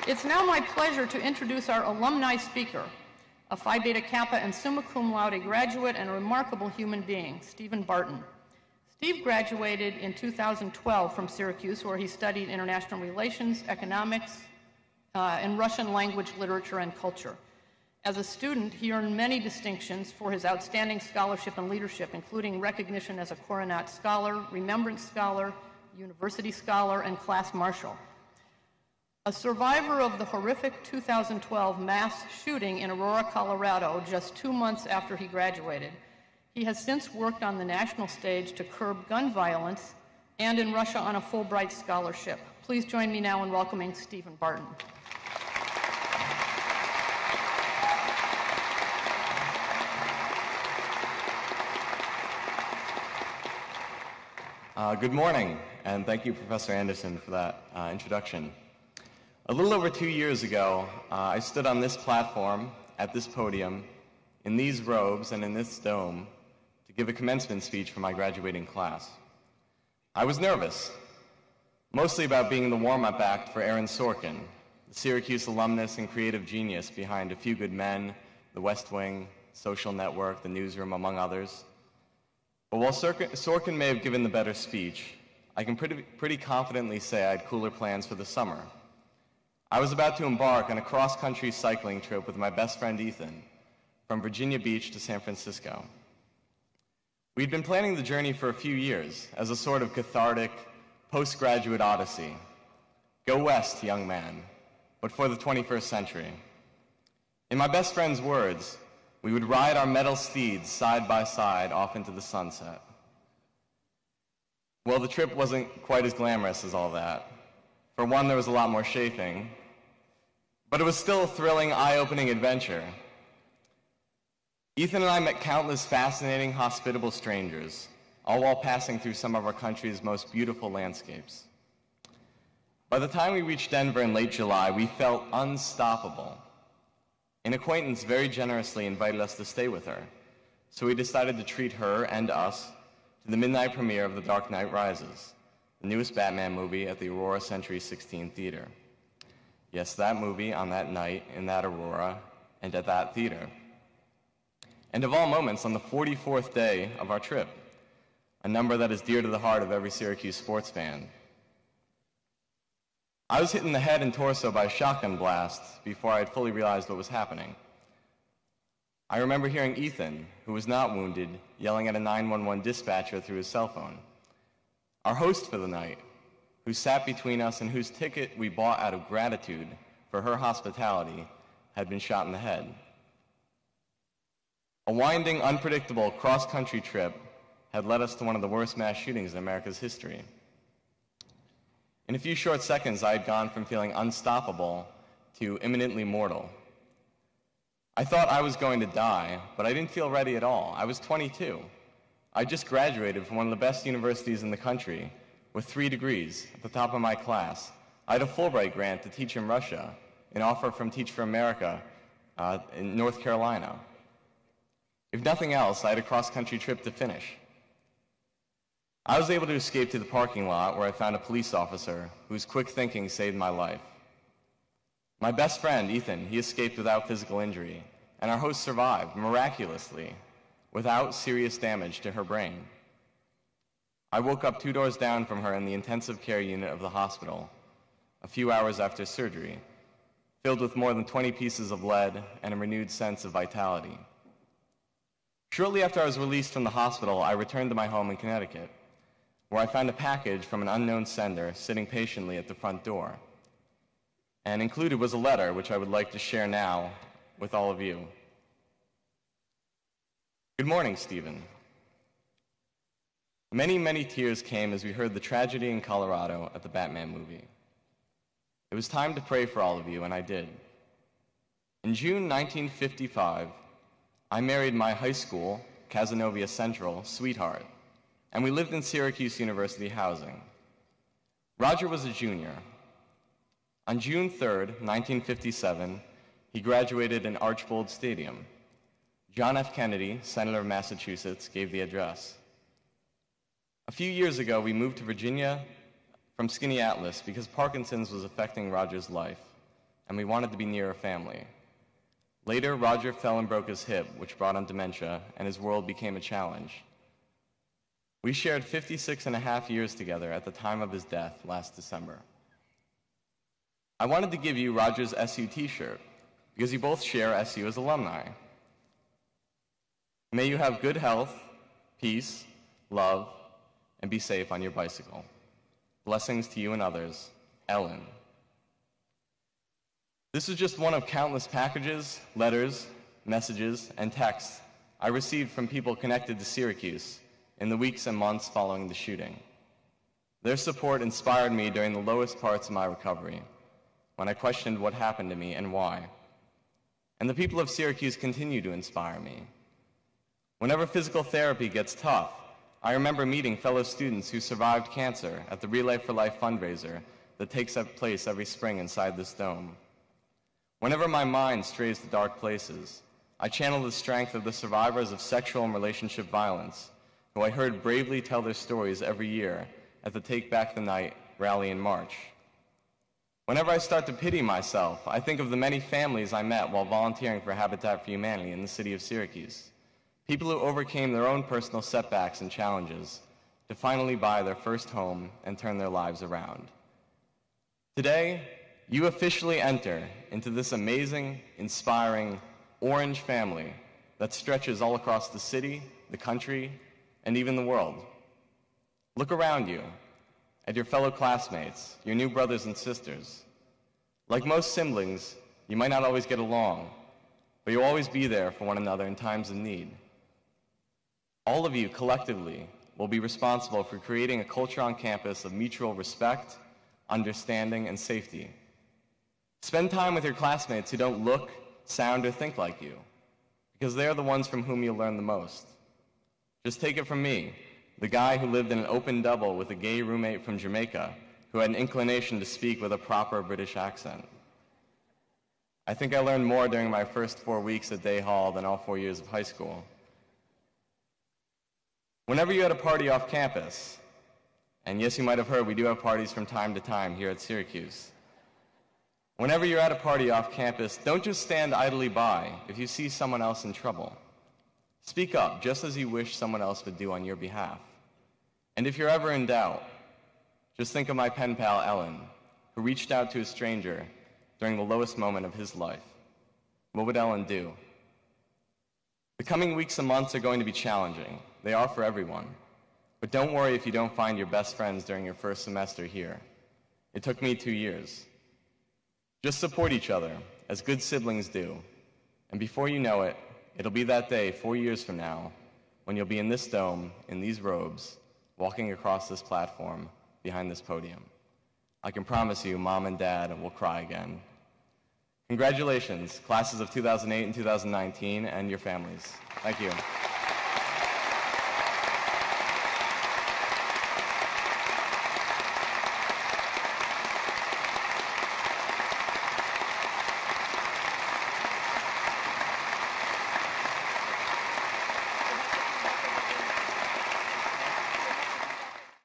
It's now my pleasure to introduce our alumni speaker, a Phi Beta Kappa and summa cum laude graduate and a remarkable human being, Stephen Barton. Steve graduated in 2012 from Syracuse, where he studied international relations, economics, and Russian language, literature, and culture. As a student, he earned many distinctions for his outstanding scholarship and leadership, including recognition as a Coronet Scholar, Remembrance Scholar, University Scholar, and Class Marshal. A survivor of the horrific 2012 mass shooting in Aurora, Colorado, just 2 months after he graduated, he has since worked on the national stage to curb gun violence and in Russia on a Fulbright scholarship. Please join me now in welcoming Stephen Barton. Good morning, and thank you, Professor Anderson, for that introduction. A little over 2 years ago, I stood on this platform, at this podium, in these robes and in this dome, to give a commencement speech for my graduating class. I was nervous, mostly about being the warm-up act for Aaron Sorkin, the Syracuse alumnus and creative genius behind A Few Good Men, The West Wing, Social Network, The Newsroom, among others. But while Sorkin may have given the better speech, I can pretty confidently say I had cooler plans for the summer. I was about to embark on a cross-country cycling trip with my best friend Ethan, from Virginia Beach to San Francisco. We'd been planning the journey for a few years as a sort of cathartic, postgraduate odyssey. Go west, young man, but for the 21st century. In my best friend's words, we would ride our metal steeds side by side off into the sunset. Well, the trip wasn't quite as glamorous as all that. For one, there was a lot more chafing, but it was still a thrilling, eye-opening adventure. Ethan and I met countless fascinating, hospitable strangers, all while passing through some of our country's most beautiful landscapes. By the time we reached Denver in late July, we felt unstoppable. An acquaintance very generously invited us to stay with her, so we decided to treat her and us to the midnight premiere of The Dark Knight Rises, the newest Batman movie at the Aurora Century 16 Theater. Yes, that movie on that night, in that Aurora, and at that theater. And of all moments, on the 44th day of our trip, a number that is dear to the heart of every Syracuse sports fan. I was hit in the head and torso by a shotgun blast before I had fully realized what was happening. I remember hearing Ethan, who was not wounded, yelling at a 911 dispatcher through his cell phone. Our host for the night, who sat between us and whose ticket we bought out of gratitude for her hospitality, had been shot in the head. A winding, unpredictable cross-country trip had led us to one of the worst mass shootings in America's history. In a few short seconds, I had gone from feeling unstoppable to imminently mortal. I thought I was going to die, but I didn't feel ready at all. I was 22. I just graduated from one of the best universities in the country with 3 degrees at the top of my class. I had a Fulbright grant to teach in Russia, an offer from Teach for America in North Carolina. If nothing else, I had a cross-country trip to finish. I was able to escape to the parking lot where I found a police officer whose quick thinking saved my life. My best friend, Ethan, he escaped without physical injury, and our host survived, miraculously, without serious damage to her brain. I woke up 2 doors down from her in the intensive care unit of the hospital, a few hours after surgery, filled with more than 20 pieces of lead and a renewed sense of vitality. Shortly after I was released from the hospital, I returned to my home in Connecticut, where I found a package from an unknown sender sitting patiently at the front door. And included was a letter which I would like to share now with all of you. Good morning, Stephen. Many, many tears came as we heard the tragedy in Colorado at the Batman movie. It was time to pray for all of you, and I did. In June 1955, I married my high school, Cazenovia Central, sweetheart, and we lived in Syracuse University housing. Roger was a junior. On June 3rd, 1957, he graduated in Archbold Stadium. John F. Kennedy, Senator of Massachusetts, gave the address. A few years ago, we moved to Virginia from Skinny Atlas because Parkinson's was affecting Roger's life. and we wanted to be near our family. Later, Roger fell and broke his hip, which brought on dementia, and his world became a challenge. We shared 56.5 years together at the time of his death last December. I wanted to give you Roger's SU t-shirt, because you both share SU as alumni. May you have good health, peace, love, and be safe on your bicycle. Blessings to you and others, Ellen. This is just one of countless packages, letters, messages, and texts I received from people connected to Syracuse in the weeks and months following the shooting. Their support inspired me during the lowest parts of my recovery, when I questioned what happened to me and why. And the people of Syracuse continue to inspire me. Whenever physical therapy gets tough, I remember meeting fellow students who survived cancer at the Relay for Life fundraiser that takes place every spring inside this dome. Whenever my mind strays to dark places, I channel the strength of the survivors of sexual and relationship violence, who I heard bravely tell their stories every year at the Take Back the Night rally in March. Whenever I start to pity myself, I think of the many families I met while volunteering for Habitat for Humanity in the city of Syracuse. People who overcame their own personal setbacks and challenges to finally buy their first home and turn their lives around. Today, you officially enter into this amazing, inspiring, orange family that stretches all across the city, the country, and even the world. Look around you at your fellow classmates, your new brothers and sisters. Like most siblings, you might not always get along, but you'll always be there for one another in times of need. All of you collectively will be responsible for creating a culture on campus of mutual respect, understanding, and safety. Spend time with your classmates who don't look, sound, or think like you, because they're the ones from whom you'll learn the most. Just take it from me, the guy who lived in an open double with a gay roommate from Jamaica who had an inclination to speak with a proper British accent. I think I learned more during my first 4 weeks at Day Hall than all 4 years of high school. Whenever you're at a party off campus, and yes, you might have heard we do have parties from time to time here at Syracuse. Whenever you're at a party off campus, don't just stand idly by if you see someone else in trouble. Speak up, just as you wish someone else would do on your behalf. And if you're ever in doubt, just think of my pen pal, Ellen, who reached out to a stranger during the lowest moment of his life. What would Ellen do? The coming weeks and months are going to be challenging. They are for everyone. But don't worry if you don't find your best friends during your first semester here. It took me 2 years. Just support each other, as good siblings do. And before you know it, it'll be that day 4 years from now when you'll be in this dome, in these robes, walking across this platform behind this podium. I can promise you, Mom and Dad will cry again. Congratulations, classes of 2008 and 2019, and your families. Thank you.